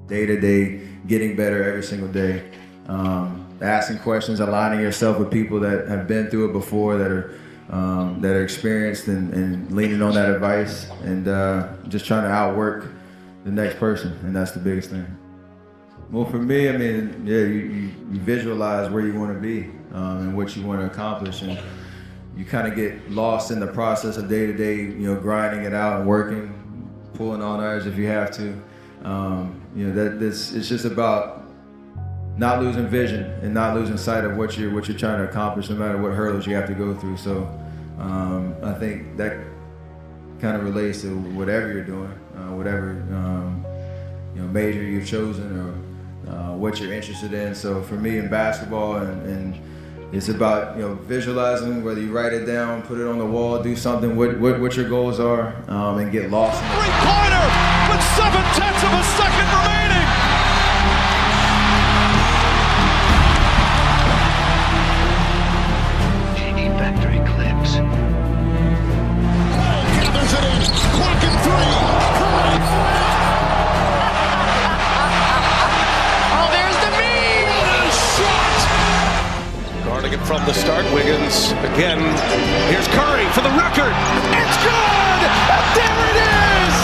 day-to-day, getting better every single day. Asking questions, aligning yourself with people that have been through it before, that are experienced, and leaning on that advice, and just trying to outwork the next person, and that's the biggest thing. Well, for me, I mean, yeah, you visualize where you want to be and what you want to accomplish, and you kind of get lost in the process of day-to-day, grinding it out and working, pulling on ours if you have to. It's just about not losing vision and not losing sight of what you're trying to accomplish, no matter what hurdles you have to go through. So I think that kind of relates to whatever you're doing, whatever major you've chosen, or what you're interested in. So for me in basketball, and it's about visualizing, whether you write it down, put it on the wall, do something, what your goals are, and get lost in it. Three-pointer with 7/10 of a second remaining. Factory clips. Gathers it in. Clock and three. Oh, there's the beam! What a shot! Guarding it from the start. Wiggins again. Here's Curry for the record. It's good! And there it is!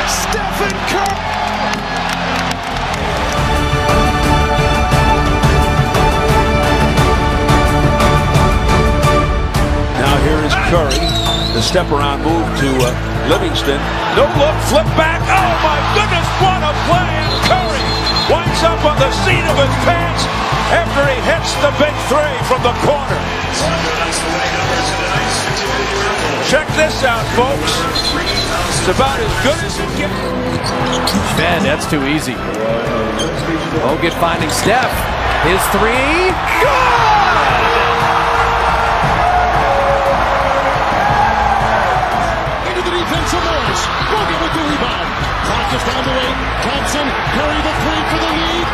Stephen Curry! Now here is Curry. The step around move to Livingston. No look, flip back. Oh my goodness, what a play! And Curry winds up on the seat of his pants after he hits the big three from the corner. Check this out, folks. It's about as good as it gets. Man, that's too easy. Bogut finding Steph. His three. Good! Morris, Bogut with the rebound. Clock is down to 8. Thompson, Curry the three for the lead.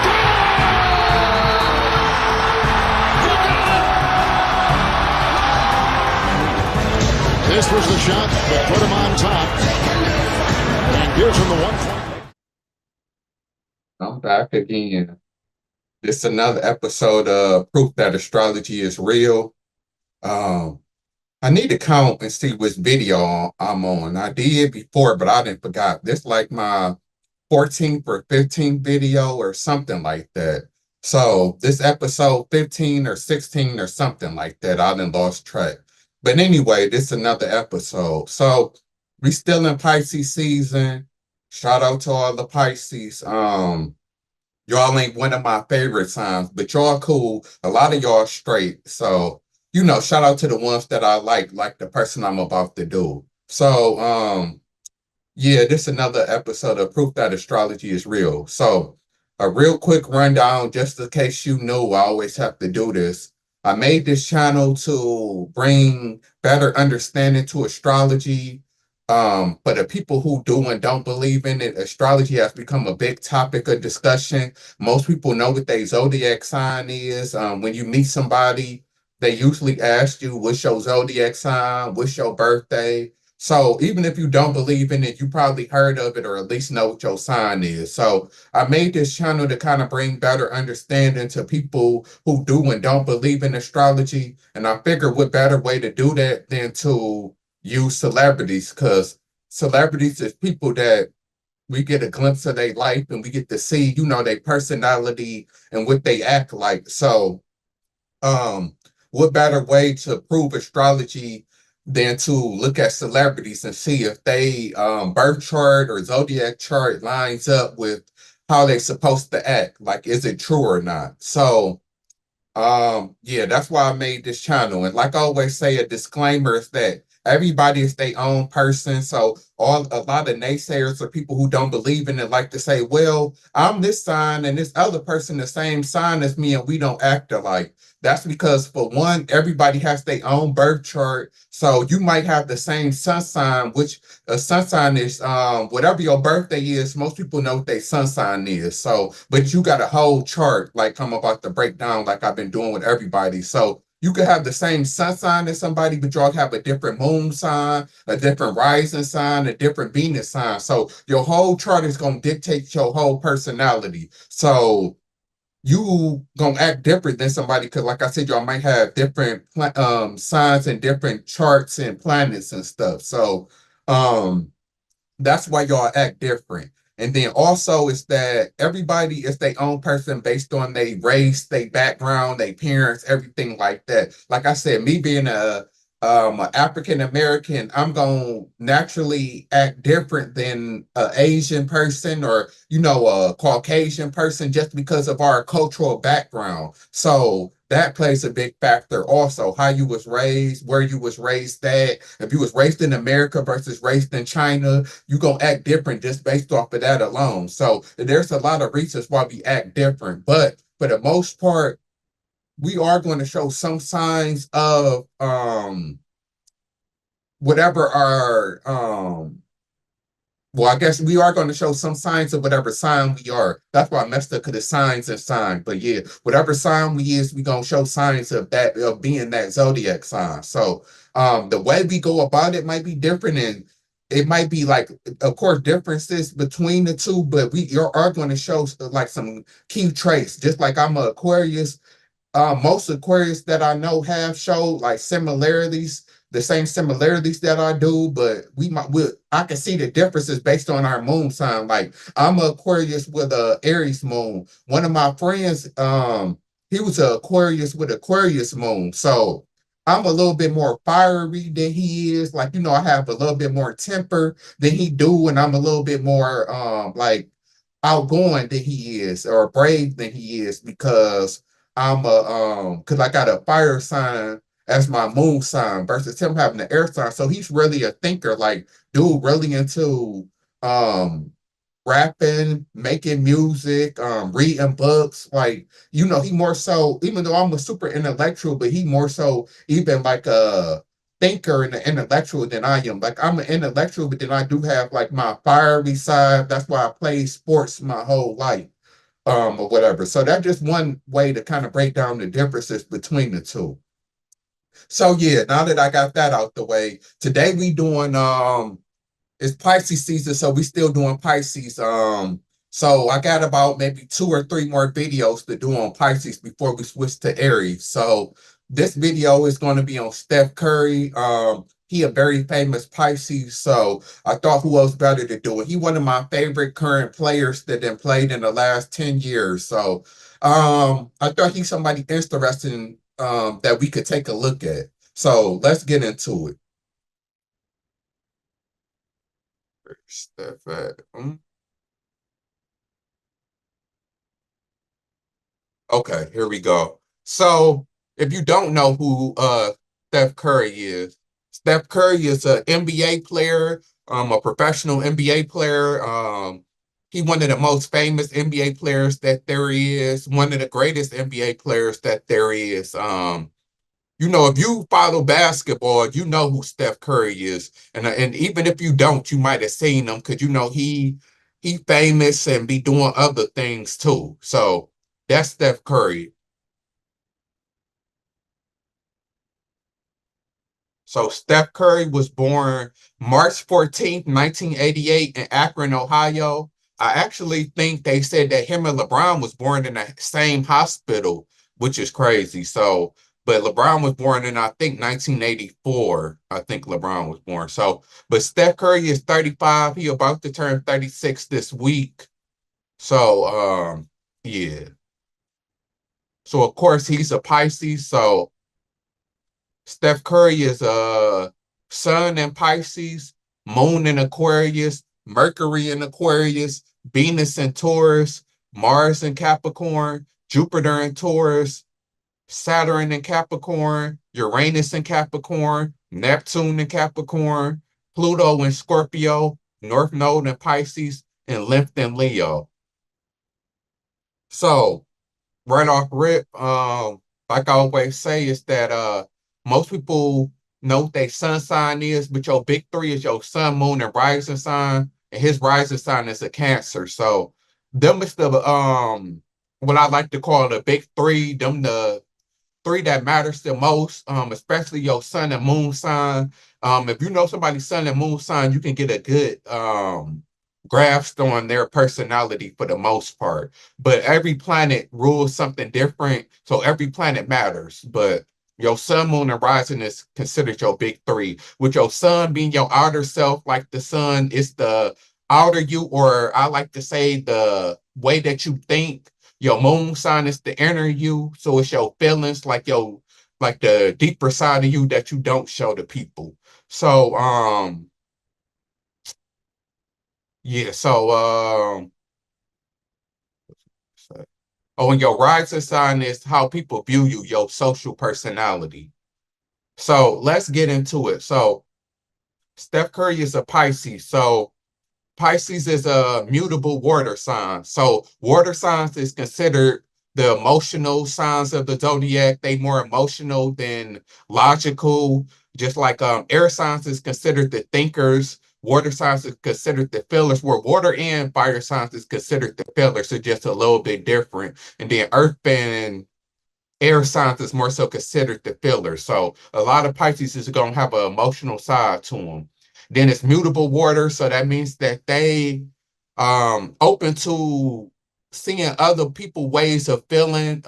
This was the shot that put him on top. And gives him the 1 point. I'm back again. This is another episode of Proof That Astrology is Real. I need to count and see which video I'm on. I did before, but I didn't forgot. This like my 14th or 15th video or something like that. So this episode 15 or 16 or something like that. I done lost track. But anyway, this is another episode. So we still in Pisces season. Shout out to all the Pisces. Y'all ain't one of my favorite signs, but y'all cool. A lot of y'all straight. So shout out to the ones that I like the person I'm about to do. So, yeah, this is another episode of Proof That Astrology is Real. So, a real quick rundown, just in case you know, I always have to do this. I made this channel to bring better understanding to astrology. For the people who do and don't believe in it, astrology has become a big topic of discussion. Most people know what their zodiac sign is. When you meet somebody, they usually ask you, what's your zodiac sign? What's your birthday? So even if you don't believe in it, you probably heard of it or at least know what your sign is. So I made this channel to kind of bring better understanding to people who do and don't believe in astrology. And I figured what better way to do that than to use celebrities, because celebrities is people that we get a glimpse of their life and we get to see, their personality and what they act like. So, what better way to prove astrology than to look at celebrities and see if they birth chart or zodiac chart lines up with how they're supposed to act? Like, is it true or not? So, yeah, that's why I made this channel. And like I always say, a disclaimer is that everybody is their own person. So a lot of naysayers or people who don't believe in it like to say, well, I'm this sign and this other person the same sign as me and we don't act alike. That's because, for one, everybody has their own birth chart. So you might have the same sun sign, which a sun sign is whatever your birthday is. Most people know what their sun sign is. So, but you got a whole chart like I'm about to break down like I've been doing with everybody. So You could have the same sun sign as somebody, but y'all have a different moon sign, a different rising sign, a different Venus sign. So your whole chart is going to dictate your whole personality. So you gonna act different than somebody because, like I said, y'all might have different signs and different charts and planets and stuff. So um that's why y'all act different. And then also is that everybody is their own person based on their race, their background, their parents, everything like that. Like I said, me being a African American, I'm gonna naturally act different than an Asian person or a Caucasian person just because of our cultural background. So that plays a big factor also. How you was raised, where you was raised at. If you was raised in America versus raised in China, you're gonna act different just based off of that alone. So there's a lot of reasons why we act different. But for the most part, we are going to show some signs of whatever our well, I guess we are going to show some signs of whatever sign we are. That's why I messed up because it's signs and sign. But yeah, whatever sign we is, we gonna show signs of that of being that zodiac sign. So the way we go about it might be different, and it might be like, of course, differences between the two, but we are going to show like some key traits. Just like I'm a Aquarius, most Aquarius that I know have showed like similarities, the same similarities that I do, but I can see the differences based on our moon sign. Like I'm a Aquarius with a Aries moon. One of my friends, he was a Aquarius with Aquarius moon. So I'm a little bit more fiery than he is. Like, I have a little bit more temper than he do, and I'm a little bit more like outgoing than he is or brave than he is because because I got a fire sign as my moon sign versus him having the air sign. So he's really a thinker, like dude really into um rapping, making music, reading books. Like, he more so, even though I'm a super intellectual, but he more so even like a thinker and an intellectual than I am. Like I'm an intellectual, but then I do have like my fiery side. That's why I played sports my whole life or whatever. So that's just one way to kind of break down the differences between the two. So yeah, now that I got that out the way, today we doing it's Pisces season, so we still doing Pisces. So I got about maybe 2 or 3 more videos to do on Pisces before we switch to Aries. So this video is going to be on Steph Curry. He a very famous Pisces, so I thought who else better to do it. He one of my favorite current players that then played in the last 10 years. So I thought he's somebody interesting that we could take a look at. So let's get into it. Steph at, Okay, here we go. So, if you don't know who Steph Curry is, Steph Curry is an NBA player, a professional NBA player. He one of the most famous NBA players that there is, one of the greatest NBA players that there is. If you follow basketball, you know who Steph Curry is, and even if you don't, you might have seen him because he famous and be doing other things too. So that's Steph Curry. So Steph Curry was born March 14th, 1988 in Akron, Ohio. I actually think they said that him and LeBron was born in the same hospital, which is crazy. So, but LeBron was born in, I think, 1984. I think LeBron was born. So, but Steph Curry is 35. He about to turn 36 this week. So, yeah. So of course he's a Pisces. So Steph Curry is a Sun in Pisces, Moon in Aquarius, Mercury in Aquarius, Venus in Taurus, Mars in Capricorn, Jupiter in Taurus, Saturn in Capricorn, Uranus in Capricorn, Neptune in Capricorn, Pluto in Scorpio, North Node in Pisces, and Length in Leo. So right off rip, like I always say, is that most people know what their sun sign is, but your big three is your sun, moon, and rising sign, and his rising sign is a Cancer. So them is the what I like to call the big three. Them three that matters the most, especially your sun and moon sign. If you know somebody's sun and moon sign, you can get a good grasp on their personality for the most part. But every planet rules something different, so every planet matters. But your sun, moon, and rising is considered your big three. With your sun being your outer self, like the sun is the outer you, or I like to say the way that you think. Your moon sign is the inner you, so it's your feelings, like the deeper side of you that you don't show to people. So yeah, oh, and your rising sign is how people view you, your social personality. So let's get into it. So Steph Curry is a Pisces. So Pisces is a mutable water sign. So water signs is considered the emotional signs of the zodiac. They more emotional than logical. Just like air signs is considered the thinkers. Water signs is considered the feelers, where water and fire signs is considered the feelers. So just a little bit different. And then earth and air signs is more so considered the filler. So a lot of Pisces is going to have an emotional side to them. Then it's mutable water, so that means that they open to seeing other people ways of feeling.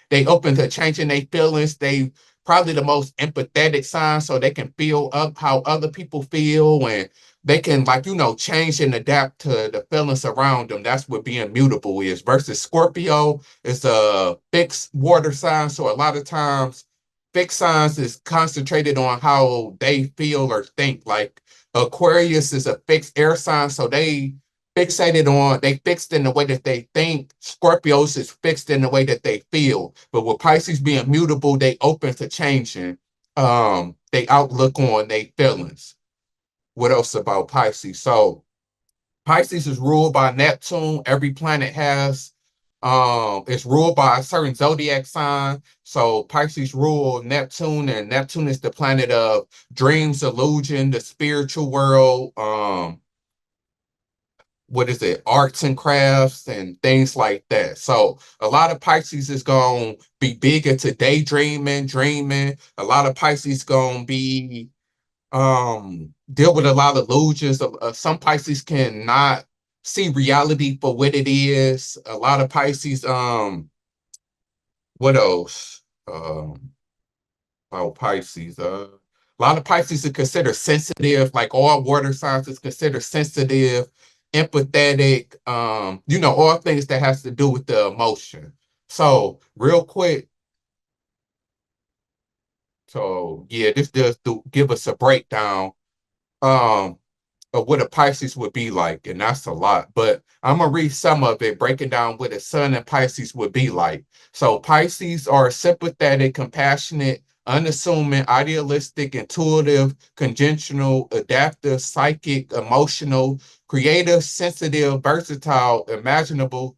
They open to changing their feelings. They probably the most empathetic sign, so they can feel up how other people feel, and they can, like, change and adapt to the feelings around them. That's what being mutable is. Versus Scorpio, it's a fixed water sign, so a lot of times fixed signs is concentrated on how they feel or think. Like Aquarius is a fixed air sign, so they fixed in the way that they think. Scorpios is fixed in the way that they feel. But with Pisces being mutable, they open to changing they outlook on their feelings. What else about Pisces? So Pisces is ruled by Neptune. Every planet has it's ruled by a certain zodiac sign. So Pisces rule Neptune, and Neptune is the planet of dreams, illusion, the spiritual world, what is it, arts and crafts and things like that. So a lot of Pisces is going to be big into daydreaming, dreaming. A lot of Pisces going to be deal with a lot of illusions. Some Pisces cannot see reality for what it is. A lot of Pisces, what else? About Pisces, a lot of Pisces are considered sensitive, like all water signs is considered sensitive, empathetic, all things that has to do with the emotion. So real quick, so yeah, this does give us a breakdown. Um, of what a Pisces would be like, and that's a lot. But I'm gonna read some of it, breaking down what a Sun and Pisces would be like. So Pisces are sympathetic, compassionate, unassuming, idealistic, intuitive, conventional, adaptive, psychic, emotional, creative, sensitive, versatile, imaginable,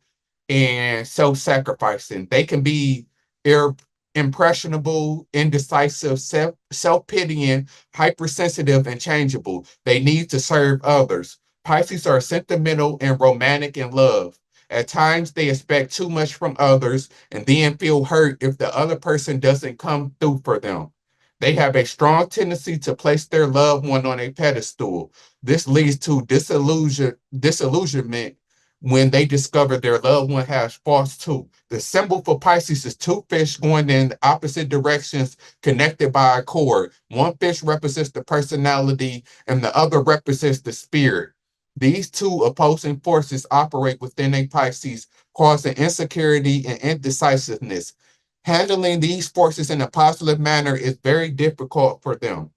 and self-sacrificing. They can be ir- impressionable, indecisive, self-pitying, hypersensitive, and changeable. They need to serve others. Pisces are sentimental and romantic in love. At times, they expect too much from others and then feel hurt if the other person doesn't come through for them. They have a strong tendency to place their loved one on a pedestal. This leads to disillusionment when they discover their loved one has faults too. The symbol for Pisces is two fish going in opposite directions connected by a cord. One fish represents the personality and the other represents the spirit. These two opposing forces operate within a Pisces, causing insecurity and indecisiveness. Handling these forces in a positive manner is very difficult for them.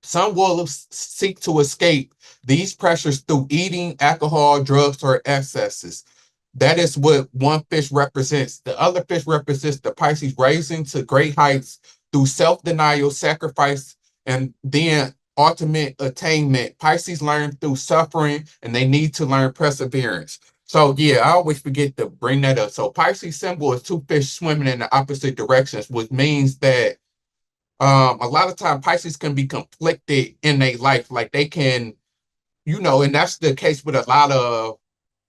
Some will seek to escape these pressures through eating, alcohol, drugs, or excesses. That is what one fish represents. The other fish represents the Pisces raising to great heights through self-denial, sacrifice, and then ultimate attainment. Pisces learn through suffering, and they need to learn perseverance. So yeah, I always forget to bring that up. So Pisces symbol is two fish swimming in the opposite directions, which means that a lot of time Pisces can be conflicted in their life. Like they can, and that's the case with a lot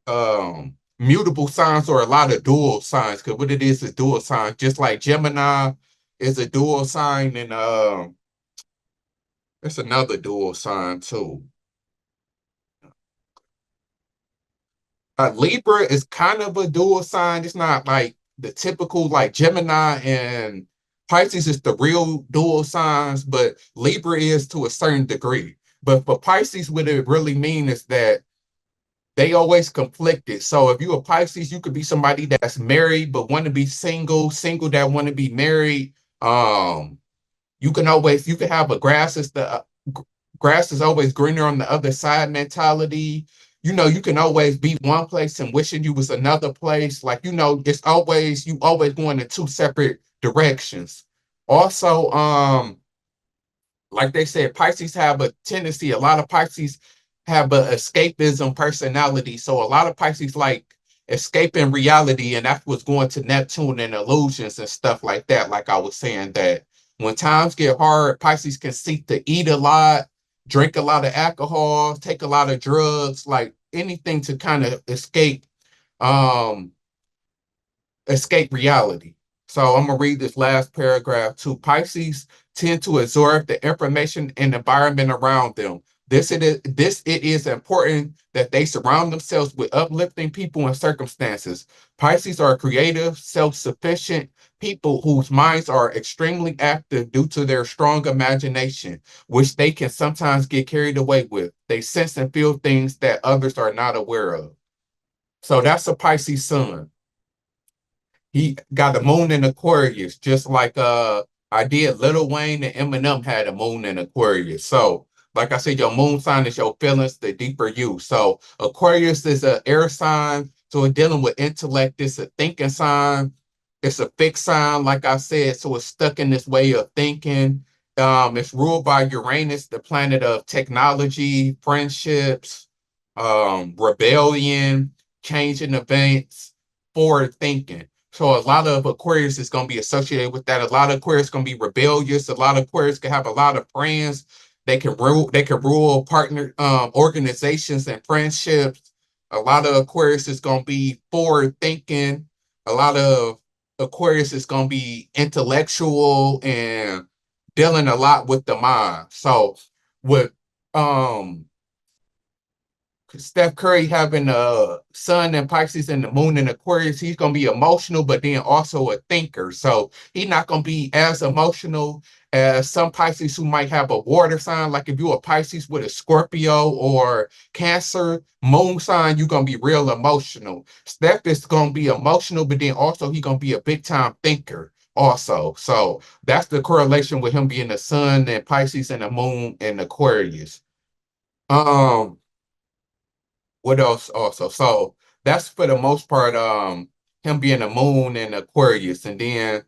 of mutable signs or a lot of dual signs, because what it is dual signs, just like Gemini is a dual sign, and it's another dual sign too. Libra is kind of a dual sign. It's not like the typical like Gemini and Pisces is the real dual signs, but Libra is to a certain degree. But for Pisces, what it really means is that they always conflicted. So if you're a Pisces, you could be somebody that's married but want to be single, single that want to be married. Um, you can have a grass is always greener on the other side mentality. You can always be one place and wishing you was another place. Like, it's always you always going in two separate directions. Also, like they said, Pisces have a tendency, a lot of Pisces have a escapism personality. So a lot of Pisces like escaping reality, and that's what's going to Neptune and illusions and stuff like that. Like I was saying, that when times get hard, Pisces can seek to eat a lot, drink a lot of alcohol, take a lot of drugs, like anything to kind of um escape reality. So I'm gonna read this last paragraph too. Pisces tend to absorb the information and environment around them. It is important that they surround themselves with uplifting people and circumstances. Pisces are creative, self-sufficient people whose minds are extremely active due to their strong imagination, which they can sometimes get carried away with. They sense and feel things that others are not aware of. So that's a Pisces sun. He got the moon in Aquarius, just like I did. Lil Wayne and Eminem had a moon in Aquarius. So, like I said, your moon sign is your feelings, the deeper you. So Aquarius is an air sign, so it's dealing with intellect. It's a thinking sign. It's a fixed sign, like I said, so it's stuck in this way of thinking. It's ruled by Uranus, the planet of technology, friendships, rebellion, changing events, forward thinking. So a lot of Aquarius is going to be associated with that. A lot of Aquarius going to be rebellious. A lot of Aquarius can have a lot of friends. They can rule. They can rule partner organizations and friendships. A lot of Aquarius is going to be forward thinking. A lot of Aquarius is going to be intellectual and dealing a lot with the mind. So with um Steph Curry having a sun in Pisces and the moon in Aquarius, he's going to be emotional, but then also a thinker. So he's not going to be as emotional as some Pisces who might have a water sign. Like if you're a Pisces with a Scorpio or Cancer moon sign, you're going to be real emotional. Steph is going to be emotional, but then also he's going to be a big time thinker also. So that's the correlation with him being the sun and Pisces and the moon and Aquarius. Um, what else also? So that's for the most part, him being a moon and Aquarius. And then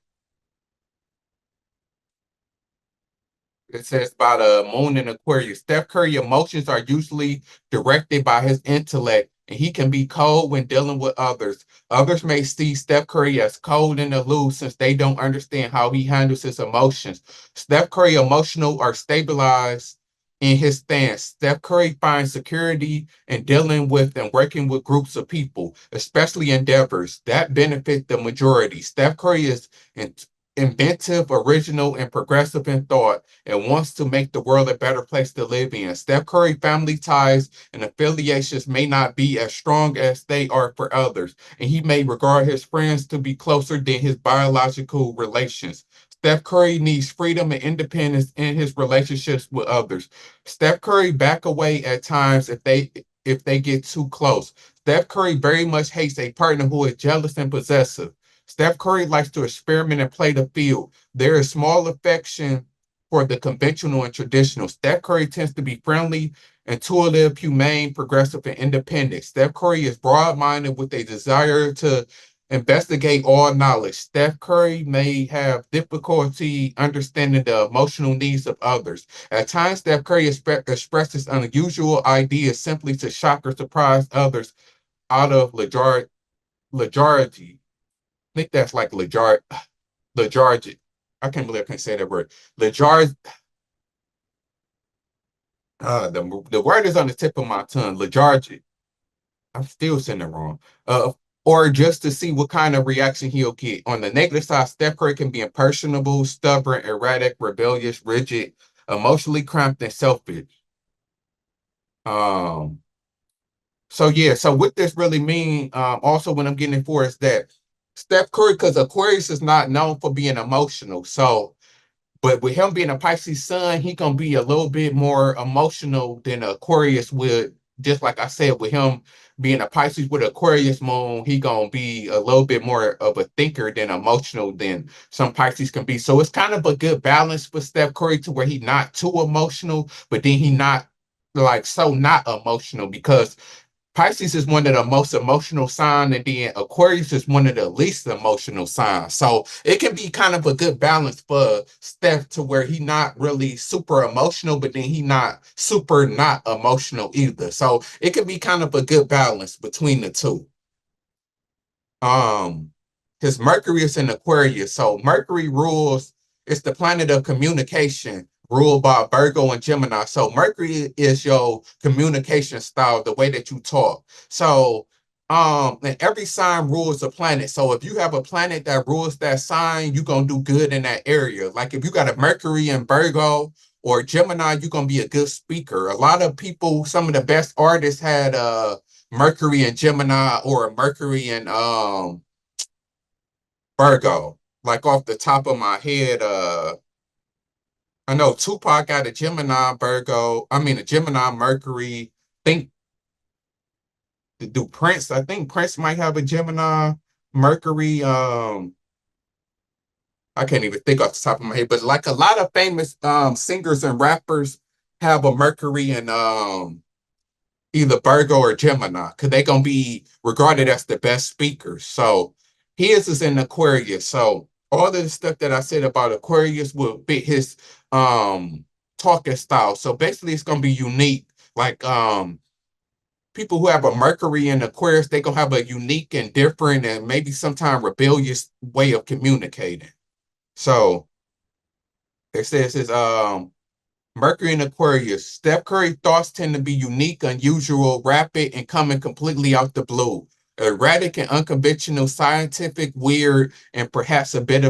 it says about a moon and Aquarius. Steph Curry emotions are usually directed by his intellect, and he can be cold when dealing with others. Others may see Steph Curry as cold and aloof since they don't understand how he handles his emotions. Steph Curry emotional or stabilized in his stance. Steph Curry finds security in dealing with and working with groups of people, especially endeavors that benefit the majority. Steph Curry is in inventive, original, and progressive in thought and wants to make the world a better place to live in. Steph Curry family ties and affiliations may not be as strong as they are for others, and he may regard his friends to be closer than his biological relations. Steph Curry needs freedom and independence in his relationships with others. Steph Curry back away at times if they get too close. Steph Curry very much hates a partner who is jealous and possessive. Steph Curry likes to experiment and play the field. There is small affection for the conventional and traditional. Steph Curry tends to be friendly, intuitive, humane, progressive, and independent. Steph Curry is broad-minded with a desire to investigate all knowledge. Steph Curry may have difficulty understanding the emotional needs of others. At times, Steph Curry expresses unusual ideas simply to shock or surprise others out of lethargy. I think that's like lethargic. I can't believe I can't say that word. Lethargic. The word is on the tip of my tongue. Lethargic. I'm still saying it wrong. Or just to see what kind of reaction he'll get. On the negative side, Steph Curry can be impersonable, stubborn, erratic, rebellious, rigid, emotionally cramped, and selfish. Um, so yeah, so what this really mean, also what I'm getting for is that Steph Curry, because Aquarius is not known for being emotional. So but with him being a Pisces sun, he gonna be a little bit more emotional than Aquarius would. Just like I said, with him being a Pisces with Aquarius moon, he gonna be a little bit more of a thinker than emotional than some Pisces can be. So it's kind of a good balance for Steph Curry to where he not too emotional, but then he not like so not emotional because Pisces is one of the most emotional signs, and then Aquarius is one of the least emotional signs. So it can be kind of a good balance for Steph to where he not really super emotional, but then he not super not emotional either. So it can be kind of a good balance between the two. Um, his Mercury is in Aquarius. So Mercury rules, it's the planet of communication, ruled by Virgo and Gemini. So Mercury is your communication style, the way that you talk. So and every sign rules a planet. So if you have a planet that rules that sign, you're gonna do good in that area. Like if you got a Mercury in Virgo or Gemini, you're gonna be a good speaker. A lot of people, some of the best artists had Mercury and Gemini or a Mercury and Virgo. Like off the top of my head, I know Tupac got a Gemini Virgo. I mean a Gemini Mercury. Think do Prince. I think Prince might have a Gemini Mercury. I can't even think off the top of my head, but like a lot of famous singers and rappers have a Mercury and either Virgo or Gemini, because they're gonna be regarded as the best speakers. So his is in Aquarius. So all of the stuff that I said about Aquarius will fit his talking style. So basically it's gonna be unique. Like people who have a Mercury in Aquarius, they're gonna have a unique and different and maybe sometimes rebellious way of communicating. So it says is Mercury in Aquarius. Steph Curry thoughts tend to be unique, unusual, rapid, and coming completely out the blue. Erratic and unconventional, scientific, weird, and perhaps a bit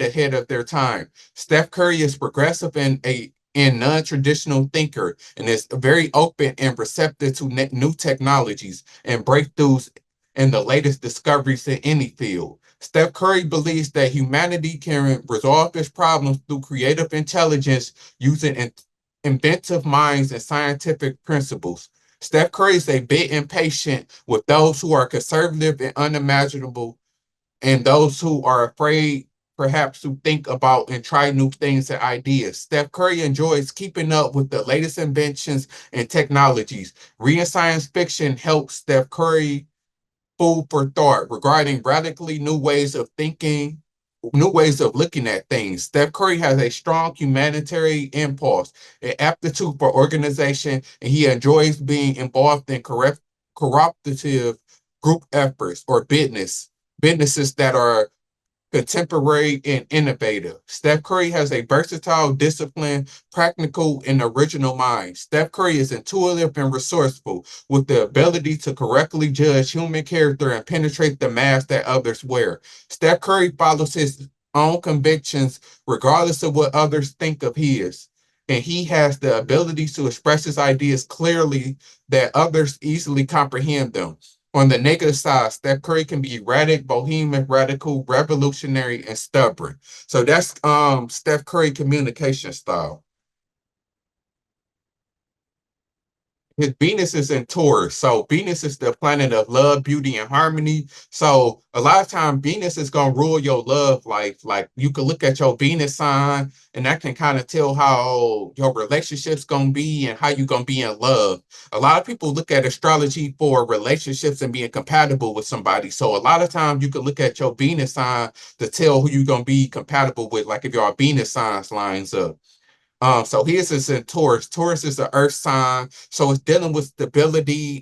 ahead of their time. Steph Curry is progressive and a non-traditional thinker and is very open and receptive to new technologies and breakthroughs and the latest discoveries in any field. Steph Curry believes that humanity can resolve its problems through creative intelligence using inventive minds and scientific principles. Steph Curry is a bit impatient with those who are conservative and unimaginable, and those who are afraid, perhaps, to think about and try new things and ideas. Steph Curry enjoys keeping up with the latest inventions and technologies. Reading science fiction helps Steph Curry food for thought regarding radically new ways of thinking, new ways of looking at things. Steph Curry has a strong humanitarian impulse, an aptitude for organization, and he enjoys being involved in cooperative group efforts or businesses that are contemporary, and innovative. Steph Curry has a versatile, disciplined, practical, and original mind. Steph Curry is intuitive and resourceful, with the ability to correctly judge human character and penetrate the mask that others wear. Steph Curry follows his own convictions, regardless of what others think of his. And he has the ability to express his ideas clearly that others easily comprehend them. On the negative side, Steph Curry can be erratic, bohemian, radical, revolutionary, and stubborn. So that's Steph Curry communication style. His Venus is in Taurus. So Venus is the planet of love, beauty, and harmony. So a lot of time Venus is gonna rule your love life. Like you can look at your Venus sign, and that can kind of tell how your relationship's gonna be and how you're gonna be in love. A lot of people look at astrology for relationships and being compatible with somebody. So a lot of times you can look at your Venus sign to tell who you're gonna be compatible with, like if your Venus signs lines up. So his is in Taurus. Taurus is the earth sign, so it's dealing with stability.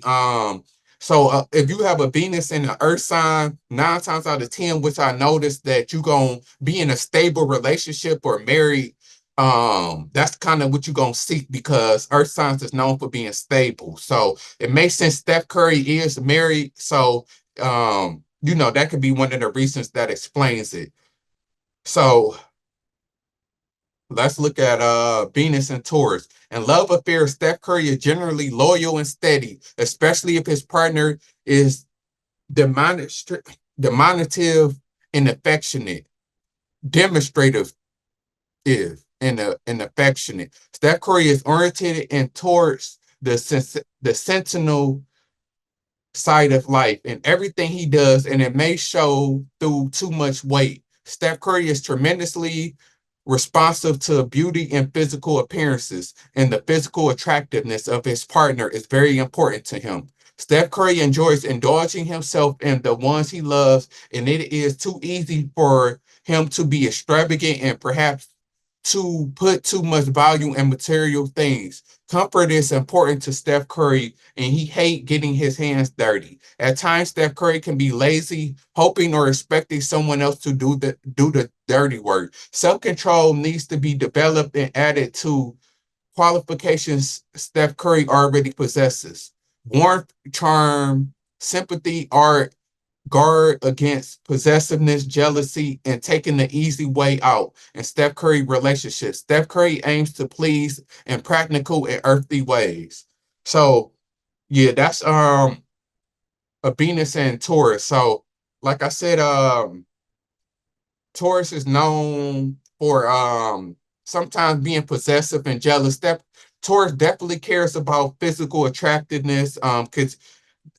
So if you have a Venus in the earth sign, 9 times out of 10, which I noticed that you're gonna be in a stable relationship or married That's kind of what you're gonna seek because Earth signs is known for being stable. So it makes sense Steph Curry is married. So that could be one of the reasons that explains it. So let's look at Venus and Taurus. In love affairs, Steph Curry is generally loyal and steady, especially if his partner is demonstrative and affectionate. Demonstrative is and affectionate. Steph Curry is oriented and towards the sentinel side of life and everything he does, and it may show through too much weight. Steph Curry is tremendously responsive to beauty and physical appearances, and the physical attractiveness of his partner is very important to him. Steph Curry enjoys indulging himself in the ones he loves, and it is too easy for him to be extravagant and perhaps to put too much value in material things. Comfort is important to Steph Curry, and he hates getting his hands dirty. At times, Steph Curry can be lazy, hoping or expecting someone else to do the dirty work. Self-control needs to be developed and added to qualifications Steph Curry already possesses. Warmth, charm, sympathy are guard against possessiveness, jealousy, and taking the easy way out in Steph Curry relationships. Steph Curry aims to please in practical and earthly ways. So yeah, that's a Venus and Taurus. So like I said, Taurus is known for sometimes being possessive and jealous. Taurus definitely cares about physical attractiveness because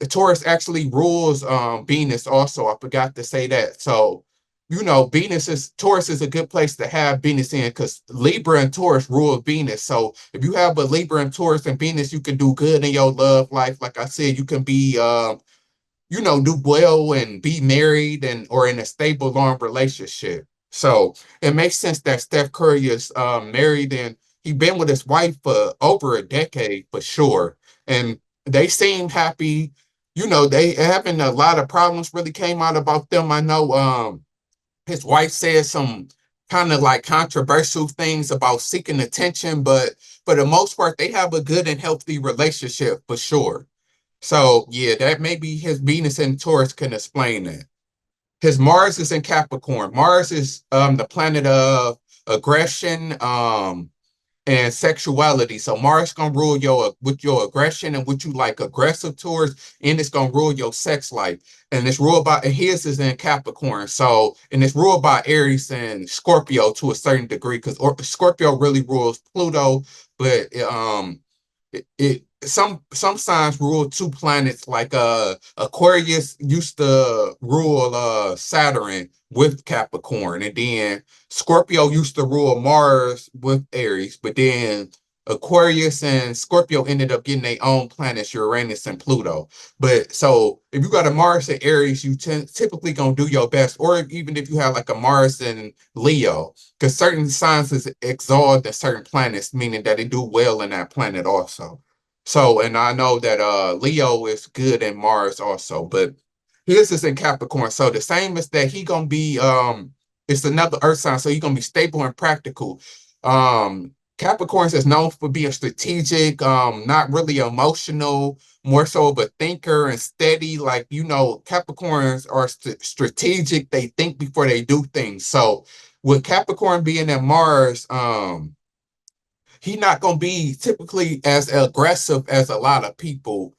Taurus actually rules Venus also. I forgot to say that. So, Taurus is a good place to have Venus in because Libra and Taurus rule Venus. So if you have a Libra and Taurus and Venus, you can do good in your love life. Like I said, you can be do well and be married and or in a stable long relationship. So it makes sense that Steph Curry is married and he's been with his wife for over a decade for sure. And they seem happy. They having a lot of problems really came out about them. I know his wife said some kind of like controversial things about seeking attention, but for the most part, they have a good and healthy relationship for sure. So yeah, that maybe his Venus and Taurus can explain that. His Mars is in Capricorn. Mars is the planet of aggression and sexuality. So Mars gonna rule your aggression and what you like aggressive towards, and it's gonna rule your sex life. And it's ruled by and his is in Capricorn. So and it's ruled by Aries and Scorpio to a certain degree because Scorpio really rules Pluto, but some signs rule two planets like Aquarius used to rule Saturn with Capricorn, and then Scorpio used to rule Mars with Aries, but then Aquarius and Scorpio ended up getting their own planets, Uranus and Pluto. But so if you got a Mars and Aries, you typically gonna do your best, or even if you have like a Mars and Leo, because certain signs is exalted in certain planets, meaning that they do well in that planet also. So, and I know that Leo is good in Mars also, but his is in Capricorn. So the same as that he gonna be it's another earth sign, so he's gonna be stable and practical. Capricorn is known for being strategic, not really emotional, more so of a thinker and steady. Like, Capricorns are strategic, they think before they do things. So with Capricorn being in Mars, he not gonna be typically as aggressive as a lot of people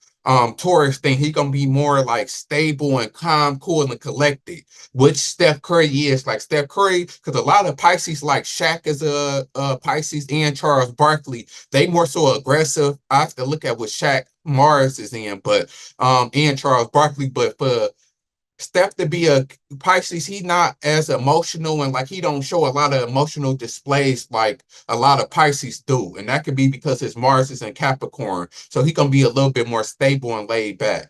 Taurus think. He gonna be more like stable and calm, cool, and collected, which Steph Curry is. Like Steph Curry, because a lot of Pisces, like Shaq is a Pisces, and Charles Barkley, they more so aggressive. I have to look at what Shaq Mars is in, but and Charles Barkley, but for Steph to be a Pisces, he not as emotional and like he don't show a lot of emotional displays like a lot of Pisces do. And that could be because his Mars is in Capricorn. So he gonna be a little bit more stable and laid back.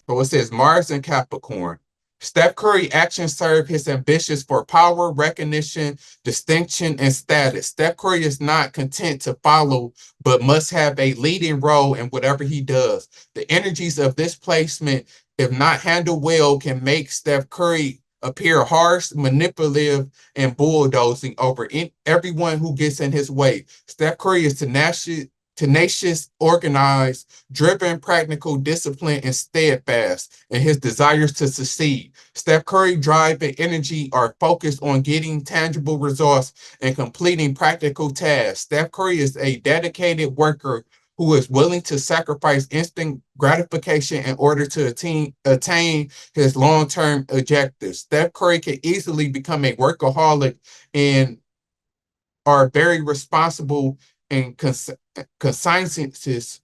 So it says Mars in Capricorn. Steph Curry actions serve his ambitions for power, recognition, distinction, and status. Steph Curry is not content to follow, but must have a leading role in whatever he does. The energies of this placement, if not handled well, can make Steph Curry appear harsh, manipulative, and bulldozing over everyone who gets in his way. Steph Curry is tenacious, organized, driven, practical, disciplined, and steadfast in his desires to succeed. Steph Curry drive and energy are focused on getting tangible results and completing practical tasks. Steph Curry is a dedicated worker who is willing to sacrifice instant gratification in order to attain his long-term objectives. Steph Curry can easily become a workaholic and are very responsible and conscientious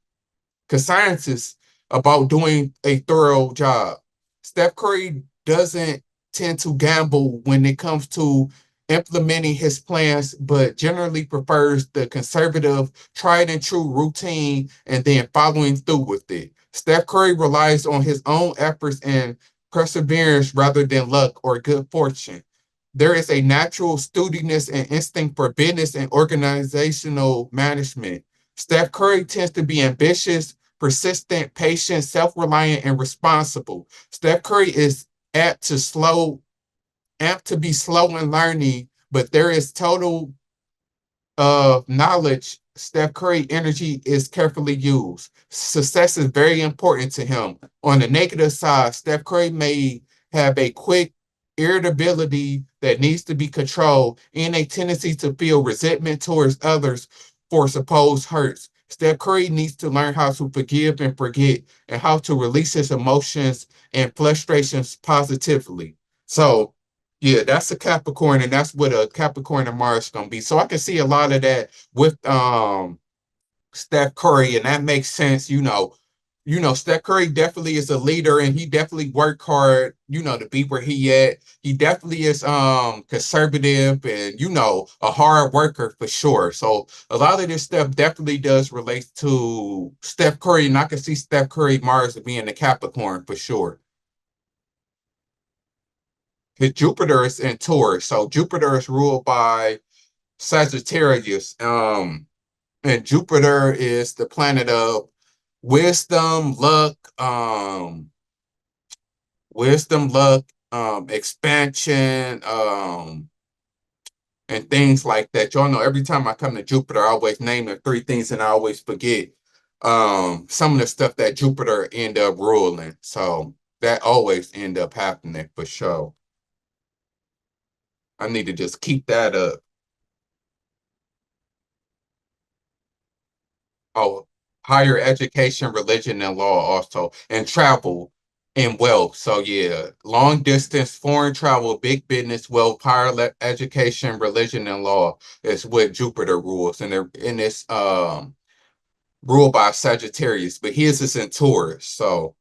about doing a thorough job. Steph Curry doesn't tend to gamble when it comes to implementing his plans, but generally prefers the conservative, tried and true routine and then following through with it. Steph Curry relies on his own efforts and perseverance rather than luck or good fortune. There is a natural sturdiness and instinct for business and organizational management. Steph Curry tends to be ambitious, persistent, patient, self-reliant, and responsible. Steph Curry is apt to be slow in learning, but there is total knowledge. Steph Curry energy is carefully used. Success is very important to him. On the negative side, Steph Curry may have a quick irritability that needs to be controlled and a tendency to feel resentment towards others for supposed hurts. Steph Curry needs to learn how to forgive and forget and how to release his emotions and frustrations positively. So, yeah, that's a Capricorn, and that's what a Capricorn and Mars is gonna be. So I can see a lot of that with Steph Curry, and that makes sense. Steph Curry definitely is a leader, and he definitely worked hard, to be where he at. He definitely is conservative and a hard worker for sure. So a lot of this stuff definitely does relate to Steph Curry, and I can see Steph Curry Mars being a Capricorn for sure. His Jupiter is in Taurus, so Jupiter is ruled by Sagittarius. And Jupiter is the planet of wisdom, luck, expansion, and things like that. Y'all know every time I come to Jupiter, I always name the three things and I always forget some of the stuff that Jupiter end up ruling. So that always end up happening for sure. I need to just keep that up. Oh, higher education, religion, and law also, and travel and wealth. So yeah, long distance, foreign travel, big business, wealth, higher education, religion, and law is what Jupiter rules, and it's ruled by Sagittarius, but his is in Taurus. So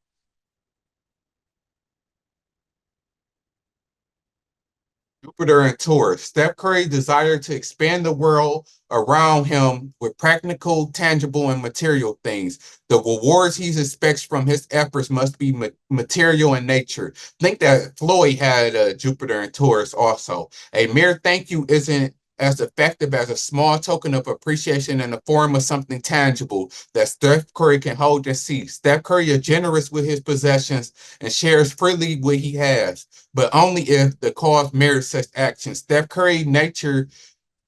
Jupiter and Taurus. Steph Curry desired to expand the world around him with practical, tangible, and material things. The rewards he expects from his efforts must be material in nature. Think that Floyd had Jupiter and Taurus also. A mere thank you isn't as effective as a small token of appreciation in the form of something tangible that Steph Curry can hold and see. Steph Curry is generous with his possessions and shares freely what he has, but only if the cause merits such action. Steph Curry nature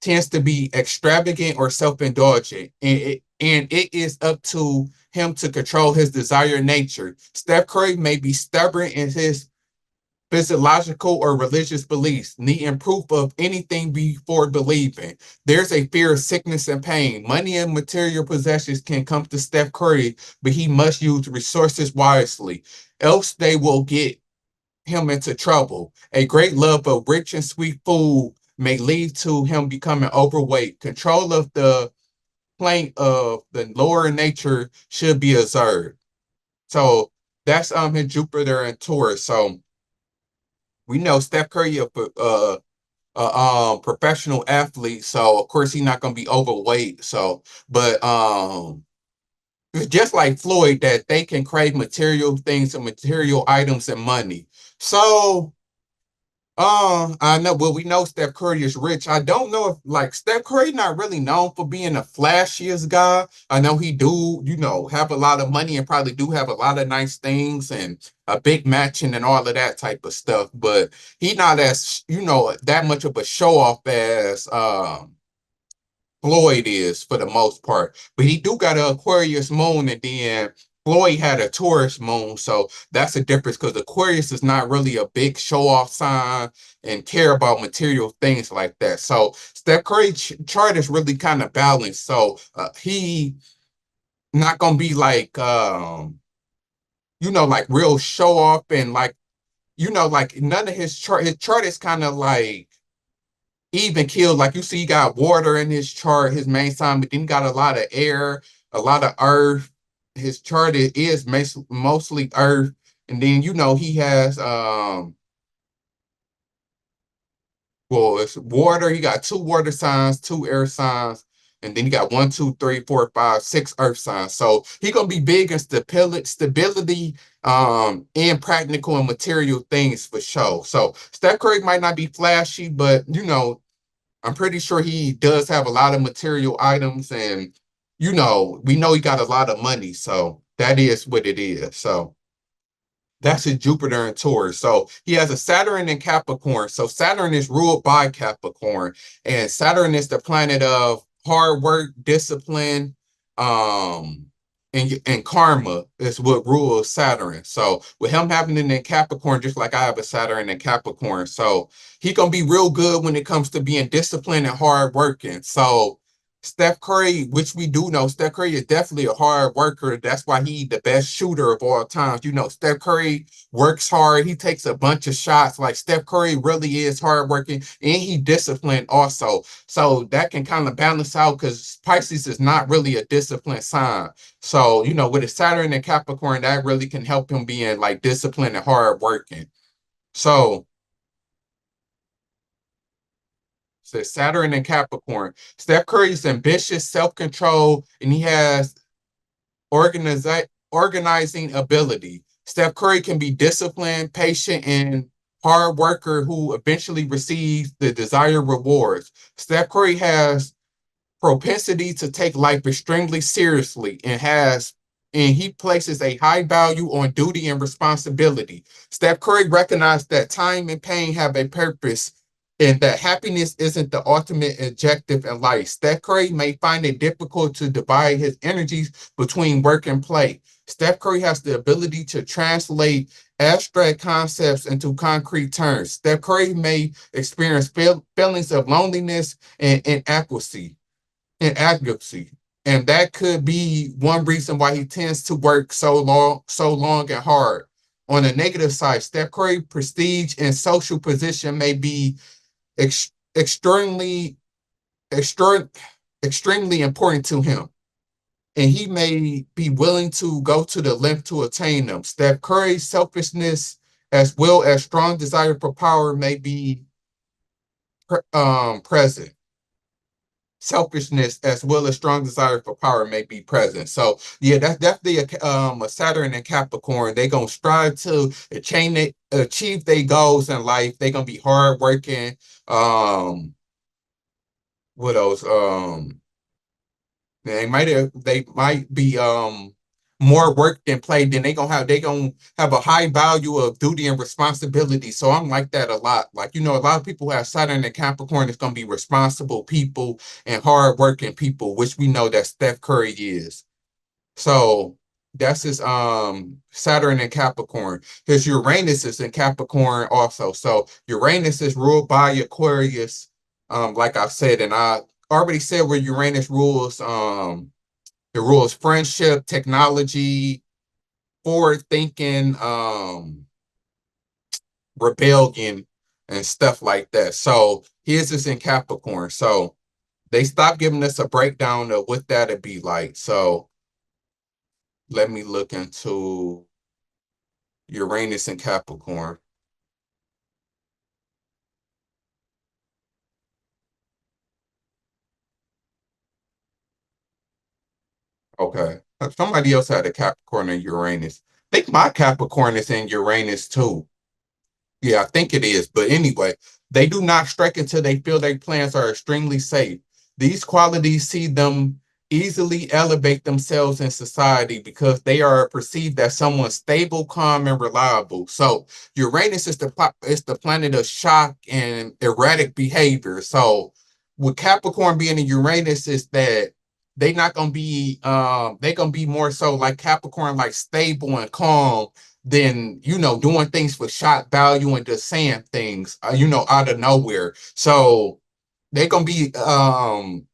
tends to be extravagant or self-indulgent, and it is up to him to control his desired nature. Steph Curry may be stubborn in his physiological or religious beliefs, needing proof of anything before believing. There's a fear of sickness and pain. Money and material possessions can come to Steph Curry, but he must use resources wisely, else they will get him into trouble. A great love of rich and sweet food may lead to him becoming overweight. Control of the plane of the lower nature should be observed. So that's his Jupiter and Taurus. So we know Steph Curry a professional athlete, so of course he's not gonna be overweight. So, but it's just like Floyd that they can crave material things and material items and money. So I know. Well, we know Steph Curry is rich. I don't know if like Steph Curry not really known for being the flashiest guy. I know he do, have a lot of money and probably do have a lot of nice things and a big mansion and all of that type of stuff. But he not as that much of a show off as Floyd is for the most part. But he do got an Aquarius moon, and then Floyd had a Taurus moon. So that's a difference because Aquarius is not really a big show off sign and care about material things like that. So Steph Curry chart is really kind of balanced. So he not gonna be like like real show off and like like none of his chart is kind of like even killed. Like you see, he got water in his chart, his main sign, but then he got a lot of air, a lot of earth. His chart is mostly earth, and then he has well, it's water. He got two water signs, two air signs, and then he got 1, 2, 3, 4, 5, 6 earth signs. So he gonna be big in stability, and practical and material things for sure. So Steph Curry might not be flashy, but I'm pretty sure he does have a lot of material items, and we know he got a lot of money, so that is what it is. So that's his Jupiter and Taurus. So he has a Saturn in Capricorn. So Saturn is ruled by Capricorn, and Saturn is the planet of hard work, discipline, um, and karma is what rules Saturn. So with him having it in Capricorn, just like I have a Saturn in Capricorn, so he gonna be real good when it comes to being disciplined and hard working. So Steph Curry, which we do know, Steph Curry is definitely a hard worker. That's why he's the best shooter of all times. Steph Curry works hard. He takes a bunch of shots. Like Steph Curry really is hardworking and he disciplined also. So that can kind of balance out because Pisces is not really a disciplined sign. So, with a Saturn and Capricorn, that really can help him being like disciplined and hardworking. So says Saturn and Capricorn. Steph Curry is ambitious, self-control, and he has organizing ability. Steph Curry can be disciplined, patient, and hard worker who eventually receives the desired rewards. Steph Curry has propensity to take life extremely seriously and he places a high value on duty and responsibility. Steph Curry recognized that time and pain have a purpose and that happiness isn't the ultimate objective in life. Steph Curry may find it difficult to divide his energies between work and play. Steph Curry has the ability to translate abstract concepts into concrete terms. Steph Curry may experience feelings of loneliness and inadequacy. And that could be one reason why he tends to work so long and hard. On the negative side, Steph Curry prestige and social position may be extremely, extremely important to him, and he may be willing to go to the length to attain them. Steph Curry's selfishness, as well as strong desire for power, may be present. Selfishness as well as strong desire for power may be present. So yeah, that's definitely a Saturn and Capricorn. They're gonna strive to achieve their goals in life. They're gonna be hardworking. What else? They might be more work than play. Then they gonna have a high value of duty and responsibility. So I'm like that a lot. Like a lot of people who have Saturn and Capricorn is gonna be responsible people and hardworking people, which we know that Steph Curry is. So that's his Saturn and Capricorn. His Uranus is in Capricorn also. So Uranus is ruled by Aquarius, like I said, and I already said where Uranus rules. It rules friendship, technology, forward thinking, rebellion, and stuff like that. So his is in Capricorn. So they stopped giving us a breakdown of what that'd be like. So let me look into Uranus and Capricorn. Okay. Somebody else had a Capricorn and Uranus. I think my Capricorn is in Uranus too. Yeah, I think it is. But anyway, they do not strike until they feel their plans are extremely safe. These qualities see them easily elevate themselves in society because they are perceived as someone stable, calm, and reliable. So Uranus is the planet of shock and erratic behavior. So with Capricorn being in Uranus is that they gonna be more so like Capricorn, like stable and calm than doing things for shock value and just saying things out of nowhere. So they're gonna be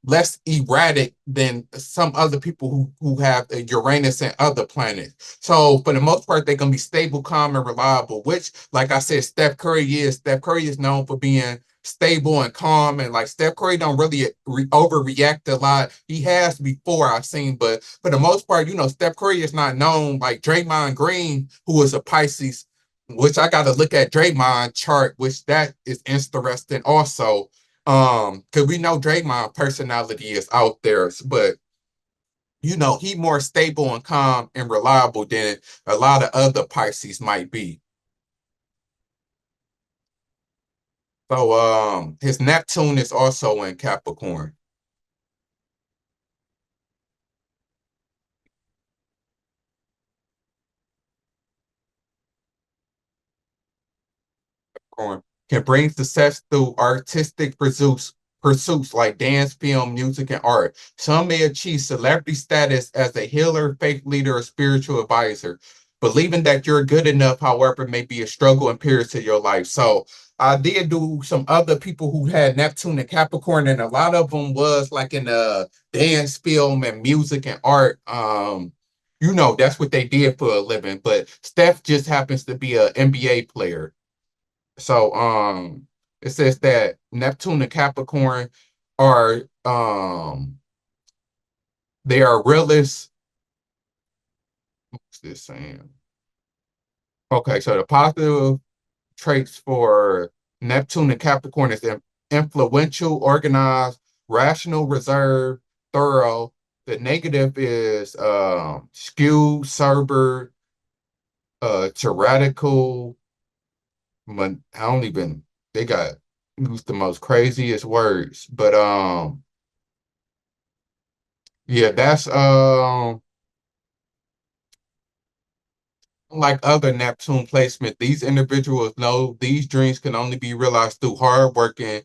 less erratic than some other people who have Uranus and other planets. So for the most part, they're gonna be stable, calm, and reliable. Which, like I said, Steph Curry is. Steph Curry is known for being stable and calm, and like Steph Curry don't really overreact a lot. He has before I've seen, but for the most part, Steph Curry is not known like Draymond Green, who is a Pisces. Which I got to look at Draymond chart, which that is interesting also because we know Draymond personality is out there, but he more stable and calm and reliable than a lot of other Pisces might be. So his Neptune is also in Capricorn. Can bring success through artistic pursuits like dance, film, music, and art. Some may achieve celebrity status as a healer, faith leader, or spiritual advisor. Believing that you're good enough, however, may be a struggle and period to your life. So I did do some other people who had Neptune and Capricorn, and a lot of them was like in dance, film, and music and art. That's what they did for a living. But Steph just happens to be an NBA player. So it says that Neptune and Capricorn are they are realists. What's this saying? Okay, so the positive traits for Neptune and Capricorn is influential, organized, rational, reserved, thorough. The negative is skewed, sober, tyrannical. I don't even they got used the most craziest words. But yeah, that's like other Neptune placement. These individuals know these dreams can only be realized through hard work and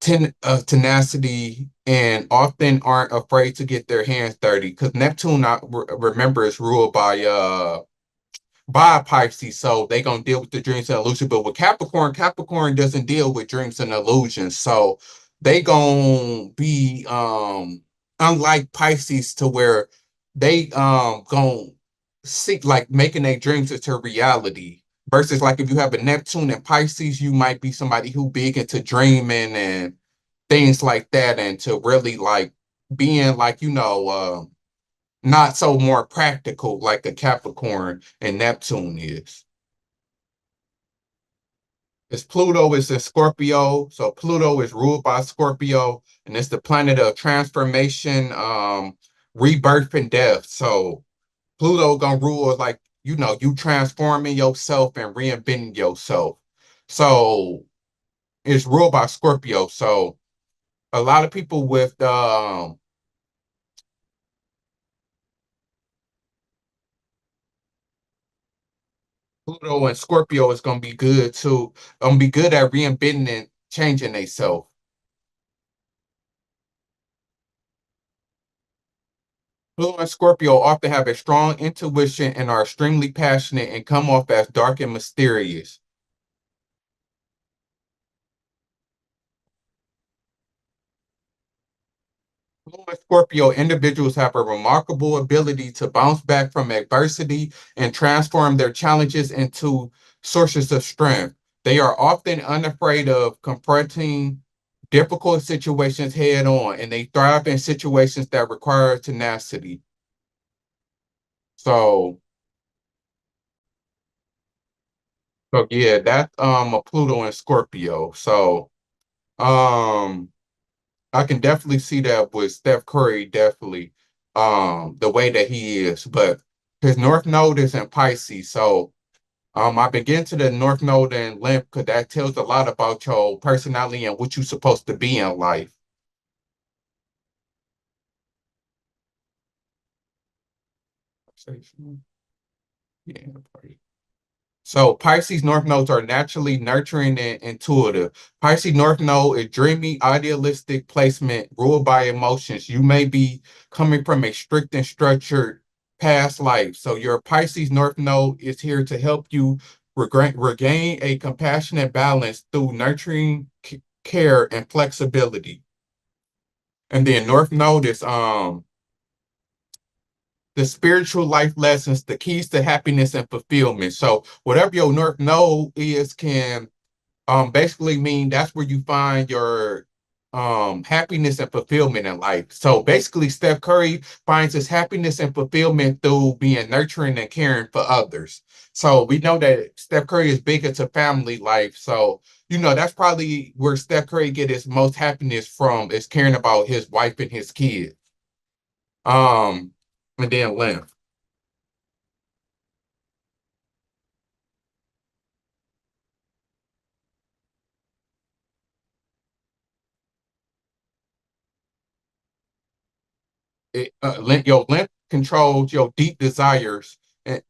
tenacity, and often aren't afraid to get their hands dirty. Because Neptune, remember, is ruled by Pisces, so they gonna deal with the dreams and illusions. But with Capricorn, Capricorn doesn't deal with dreams and illusions, so they gonna be unlike Pisces to where they gonna seek like making their dreams into reality. Versus like if you have a Neptune and Pisces, you might be somebody who big into dreaming and things like that, and to really like being like not so more practical like a Capricorn and Neptune is. It's Pluto is in Scorpio, so Pluto is ruled by Scorpio, and it's the planet of transformation, rebirth, and death. So Pluto gonna rule like you transforming yourself and reinventing yourself. So it's ruled by Scorpio. So a lot of people with Pluto and Scorpio is gonna be good too. Gonna be good at reinventing and changing themselves. Pluto and Scorpio often have a strong intuition and are extremely passionate and come off as dark and mysterious. Pluto and Scorpio individuals have a remarkable ability to bounce back from adversity and transform their challenges into sources of strength. They are often unafraid of confronting difficult situations head on, and they thrive in situations that require tenacity. So, so yeah, that's a Pluto and Scorpio. So, um, I can definitely see that with Steph Curry, definitely, the way that he is. But his North Node is in Pisces, so I've been getting to the North Node and Lymph because that tells a lot about your personality and what you're supposed to be in life. Yeah. So Pisces North Nodes are naturally nurturing and intuitive. Pisces North Node is dreamy, idealistic placement ruled by emotions. You may be coming from a strict and structured past life. So your Pisces North Node is here to help you regain a compassionate balance through nurturing care and flexibility. And then North Node is the spiritual life lessons, the keys to happiness and fulfillment. So whatever your North Node is can basically mean that's where you find your happiness and fulfillment in life. So basically Steph Curry finds his happiness and fulfillment through being nurturing and caring for others. So we know that Steph Curry is big into family life. So that's probably where Steph Curry get his most happiness from, is caring about his wife and his kids. And then Lymph. Your lymph controls your deep desires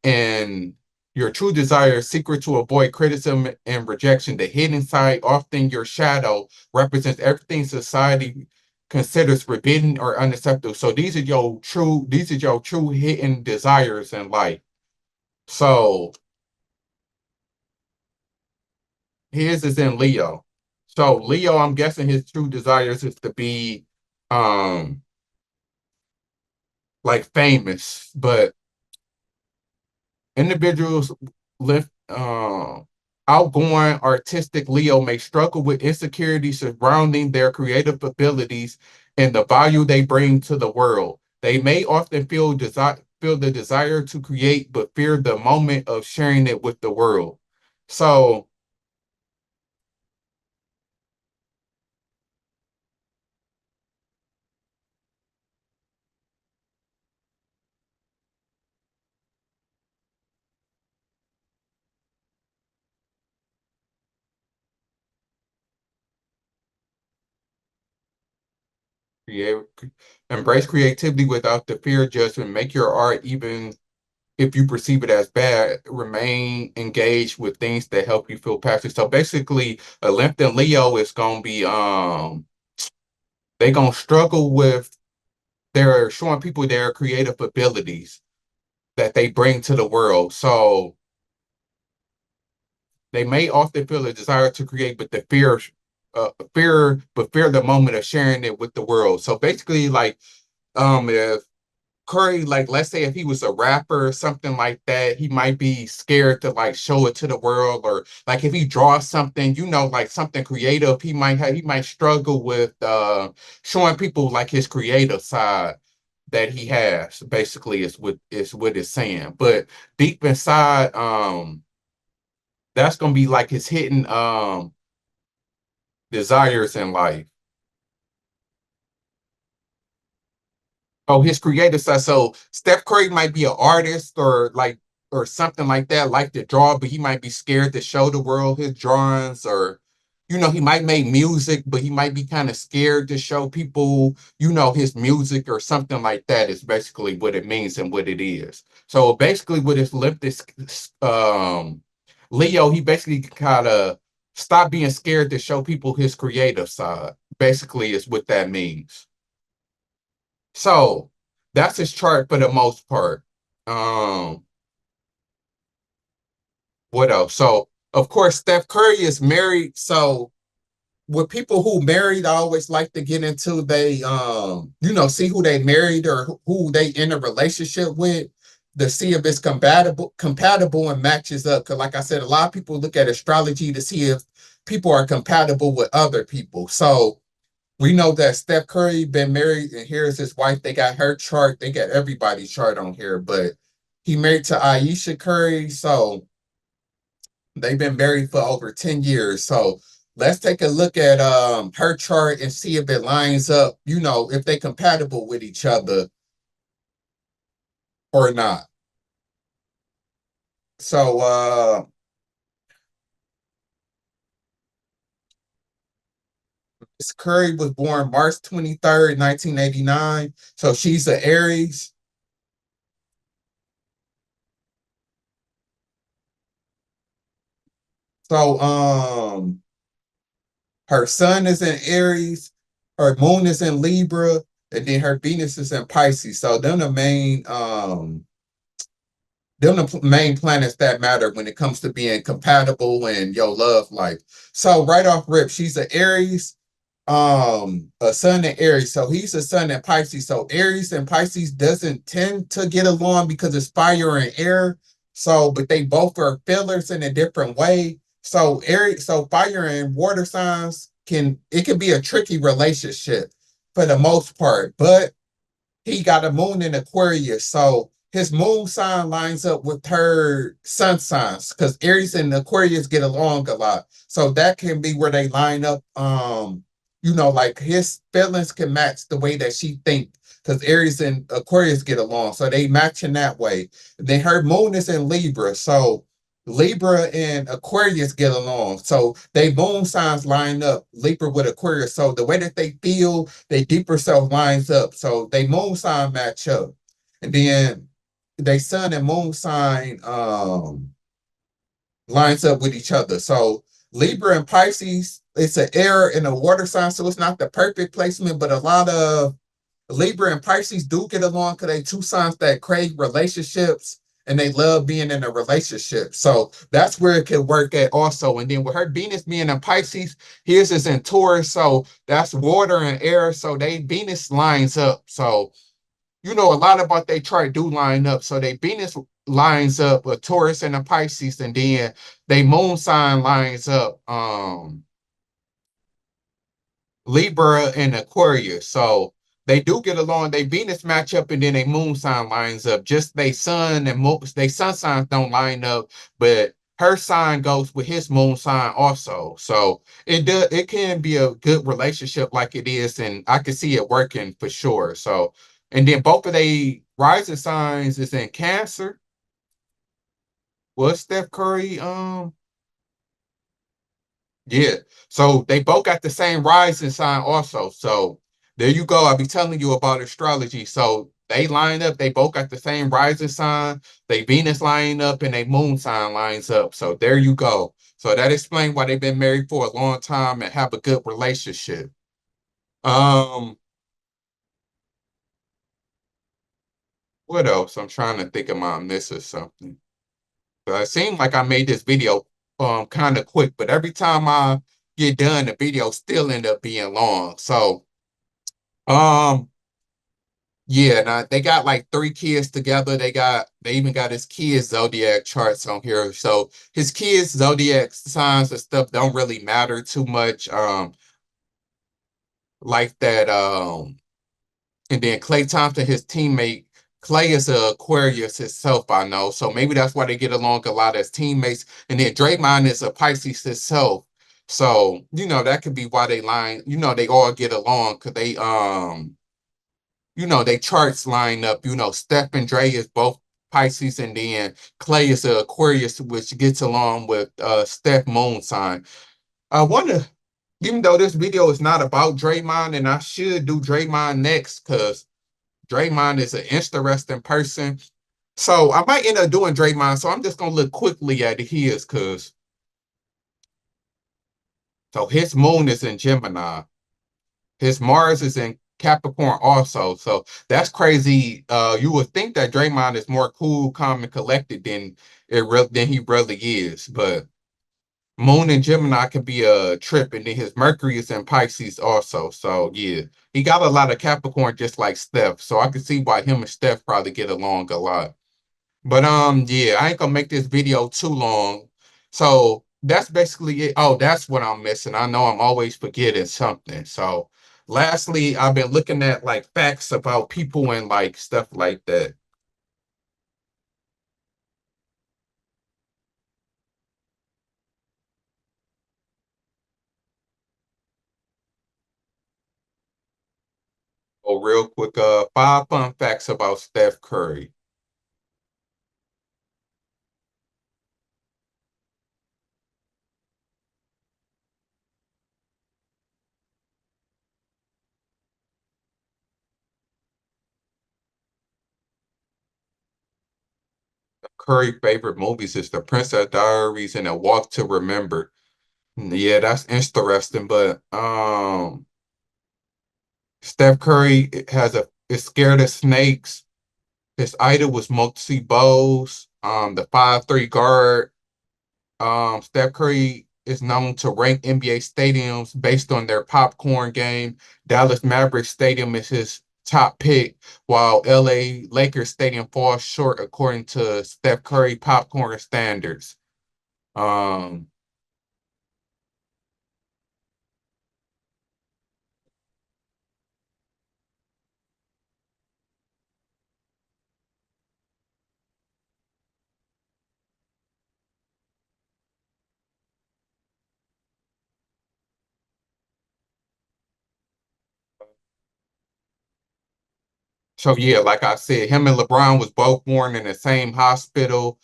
and your true desires, secret to avoid criticism and rejection. The hidden side, often your shadow, represents everything society considers forbidden or unacceptable. So these are your true hidden desires in life. So his is in Leo. So Leo, I'm guessing his true desires is to be like famous, but individuals live outgoing, artistic Leo may struggle with insecurity surrounding their creative abilities and the value they bring to the world. They may often feel the desire to create, but fear the moment of sharing it with the world. So create, embrace creativity without the fear of judgment. Make your art even if you perceive it as bad. Remain engaged with things that help you feel passionate. So basically, a Lymph and Leo is gonna be they gonna struggle with their showing people their creative abilities that they bring to the world. So they may often feel a desire to create, but the fear the moment of sharing it with the world. So basically, like if Curry, like, let's say if he was a rapper or something like that, he might be scared to like show it to the world, or like if he draws something, like something creative, he might struggle with showing people like his creative side that he has. Basically, is what it's saying. But deep inside, that's gonna be like his hidden desires in life. Oh, his creative side. So Steph Curry might be an artist or something like to draw, but he might be scared to show the world his drawings, or he might make music, but he might be kind of scared to show people, his music or something like that is basically what it means and what it is. So basically with his Leo, he basically kind of stop being scared to show people his creative side. Basically is what that means. So that's his chart for the most part. Um, what else? So of course, Steph Curry is married. So with people who married, I always like to get into see who they married or who they in a relationship with to see if it's compatible and matches up. Because like I said, a lot of people look at astrology to see if people are compatible with other people. So we know that Steph Curry been married, and here's his wife. They got her chart. They got everybody's chart on here, but he married to Ayesha Curry. So they've been married for over 10 years. So let's take a look at her chart and see if it lines up, if they compatible with each other or not. So Curry was born March 23rd, 1989. So she's an Aries. So her sun is in Aries, her moon is in Libra, and then her Venus is in Pisces. So them the main planets that matter when it comes to being compatible and your love life. So right off rip, she's an Aries, a sun in Aries. So he's a sun in Pisces. So Aries and Pisces doesn't tend to get along because it's fire and air. So, but they both are fillers in a different way. So Aries, so fire and water signs can be a tricky relationship for the most part, but he got a moon in Aquarius. So his moon sign lines up with her sun signs because Aries and Aquarius get along a lot. So that can be where they line up. Like his feelings can match the way that she thinks because Aries and Aquarius get along. So they match in that way. Then her moon is in Libra. So Libra and Aquarius get along. So they moon signs line up, Libra with Aquarius. So the way that they feel, they deeper self lines up. So they moon sign match up. And then they sun and moon sign lines up with each other. So Libra and Pisces, it's an air and a water sign. So it's not the perfect placement, but a lot of Libra and Pisces do get along because they two signs that crave relationships and they love being in a relationship. So that's where it can work at also. And then with her Venus being in Pisces, his is in Taurus. So that's water and air. So they Venus lines up. So a lot about they chart do line up. So they Venus lines up with Taurus and a Pisces, and then they moon sign lines up. Libra and Aquarius. So they do get along. They Venus match up and then they moon sign lines up. Just they sun and they sun signs don't line up, but her sign goes with his moon sign also. So it can be a good relationship like it is, and I can see it working for sure. So and then both of they rising signs is in Cancer. Was Steph Curry Yeah. So they both got the same rising sign also. So there you go. I'll be telling you about astrology. So they line up, they both got the same rising sign, they Venus line up and they moon sign lines up. So there you go. So that explains why they've been married for a long time and have a good relationship. Um, what else? I'm trying to think of my miss or something. So it seemed like I made this video kind of quick, but every time I get done, the video still end up being long. So um yeah, now they got like three kids together. They even got his kids zodiac charts on here. So his kids zodiac signs and stuff don't really matter too much. Like that. And then Clay Thompson, his teammate, Clay is a Aquarius himself, I know. So maybe that's why they get along a lot as teammates. And then Draymond is a Pisces himself. So, that could be why they all get along because they charts line up. Steph and Dre is both Pisces, and then Clay is a Aquarius, which gets along with Steph moon sign. I wonder, even though this video is not about Draymond, and I should do Draymond next, because Draymond is an interesting person. So I might end up doing Draymond. So I'm just gonna look quickly at his, because so his moon is in Gemini. His Mars is in Capricorn also. So that's crazy. You would think that Draymond is more cool, calm, and collected than he really is. But Moon in Gemini can be a trip, and then his Mercury is in Pisces also. So yeah, he got a lot of Capricorn just like Steph. So I can see why him and Steph probably get along a lot. But yeah, I ain't gonna make this video too long. So that's basically it. Oh, that's what I'm missing. I know I'm always forgetting something. So lastly, I've been looking at like facts about people and like stuff like that. Oh, real quick, 5 fun facts about Steph Curry. Curry favorite movies is The Princess Diaries and A Walk to Remember. Yeah, that's interesting, but Steph Curry is scared of snakes. His idol was Muggsy Bogues, the 5'3" guard. Steph Curry is known to rank NBA stadiums based on their popcorn game. Dallas Mavericks Stadium is his top pick, while LA Lakers Stadium falls short according to Steph Curry popcorn standards. Um, so yeah, like I said, him and LeBron was both born in the same hospital.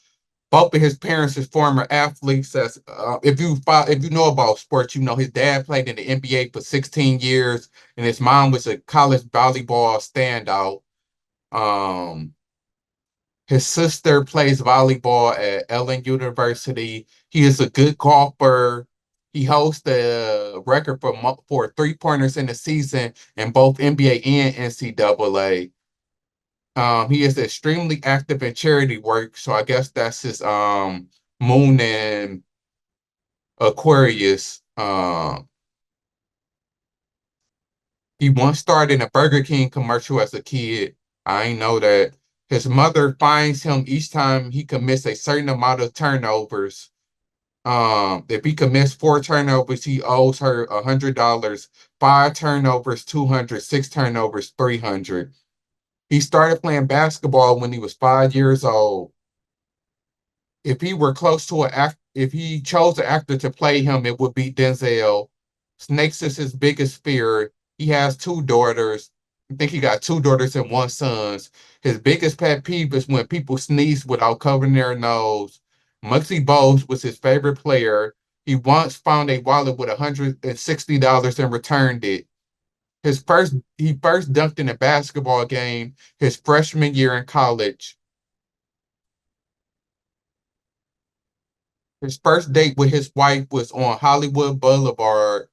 Both of his parents is former athletes. As if you know about sports, you know his dad played in the NBA for 16 years, and his mom was a college volleyball standout. Um, his sister plays volleyball at Ellen University. He is a good golfer. He holds the record for 3-pointers in the season in both NBA and NCAA. He is extremely active in charity work, so I guess that's his moon and Aquarius. He once starred in a Burger King commercial as a kid. I ain't know that. His mother finds him each time he commits a certain amount of turnovers. If he commits 4 turnovers, he owes her $100. 5 turnovers, 200. 6 turnovers, 300. He started playing basketball when he was 5 years old. If he chose an actor to play him, it would be Denzel. Snakes is his biggest fear. He has 2 daughters. I think he got 2 daughters and 1 son. His biggest pet peeve is when people sneeze without covering their nose. Muggsy Bogues was his favorite player. He once found a wallet with $160 and returned it. He first dunked in a basketball game his freshman year in college. His first date with his wife was on Hollywood Boulevard.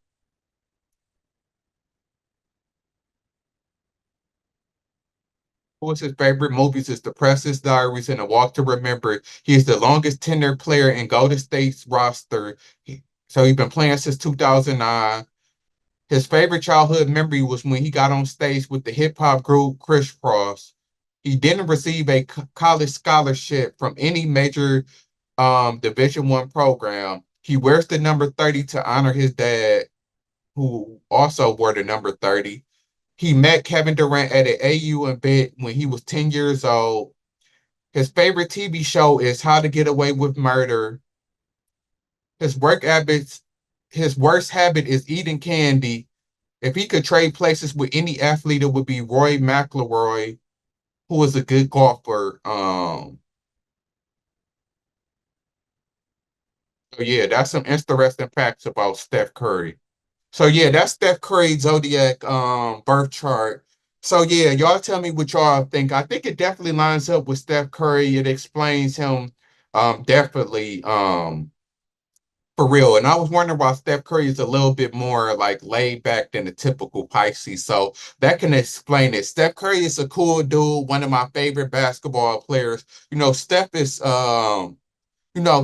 Who is his favorite movies is The Princess Diaries and A Walk to Remember. He is the longest tenured player in Golden State's roster. So he's been playing since 2009. His favorite childhood memory was when he got on stage with the hip hop group Criss Cross. He didn't receive a college scholarship from any major Division I program. He wears the number 30 to honor his dad, who also wore the number 30. He met Kevin Durant at an AU event when he was 10 years old. His favorite TV show is How to Get Away with Murder. His work habits, his worst habit is eating candy. If he could trade places with any athlete, it would be Roy McIlroy, who is a good golfer. So yeah, that's some interesting facts about Steph Curry. So yeah, that's Steph Curry zodiac birth chart. So yeah, y'all tell me what y'all think. I think it definitely lines up with Steph Curry. It explains him definitely for real. And I was wondering why Steph Curry is a little bit more like laid back than the typical Pisces. So that can explain it. Steph Curry is a cool dude, one of my favorite basketball players. Steph is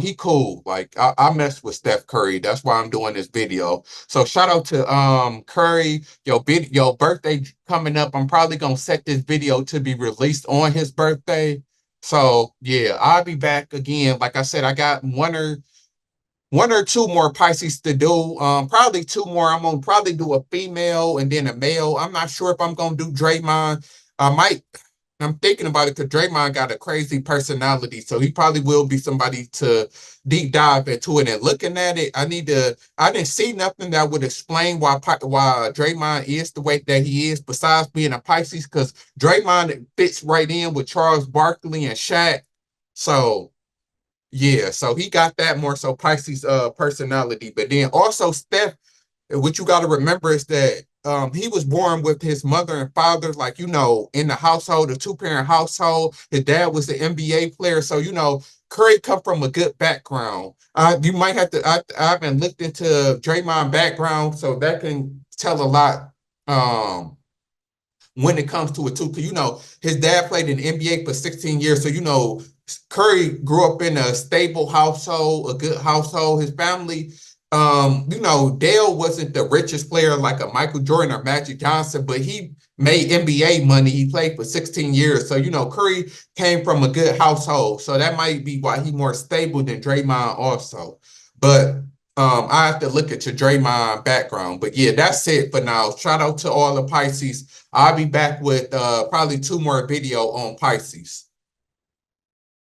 he cool. Like I mess with Steph Curry. That's why I'm doing this video. So shout out to Curry. Your birthday coming up. I'm probably gonna set this video to be released on his birthday. So yeah, I'll be back again. Like I said, I got one or two more Pisces to do. Probably two more. I'm gonna probably do a female and then a male. I'm not sure if I'm gonna do Draymond. I might. I'm thinking about it because Draymond got a crazy personality, so he probably will be somebody to deep dive into it. And looking at it, I didn't see nothing that would explain why Draymond is the way that he is, besides being a Pisces, because Draymond fits right in with Charles Barkley and Shaq. So yeah, so he got that more so Pisces personality. But then also Steph, what you got to remember is that he was born with his mother and father, like, you know, in the household, a two-parent household. His dad was an NBA player. So, you know, Curry come from a good background. You might have to, I haven't looked into Draymond background, so that can tell a lot when it comes to it too. Because, you know, his dad played in the NBA for 16 years. So, you know, Curry grew up in a stable household, a good household. His family, you know, Dale wasn't the richest player like a Michael Jordan or Magic Johnson, but he made NBA money. He played for 16 years. So, you know, Curry came from a good household. So that might be why he's more stable than Draymond also. But I have to look at your Draymond background. But yeah, that's it for now. Shout out to all the Pisces. I'll be back with probably 2 more video on Pisces.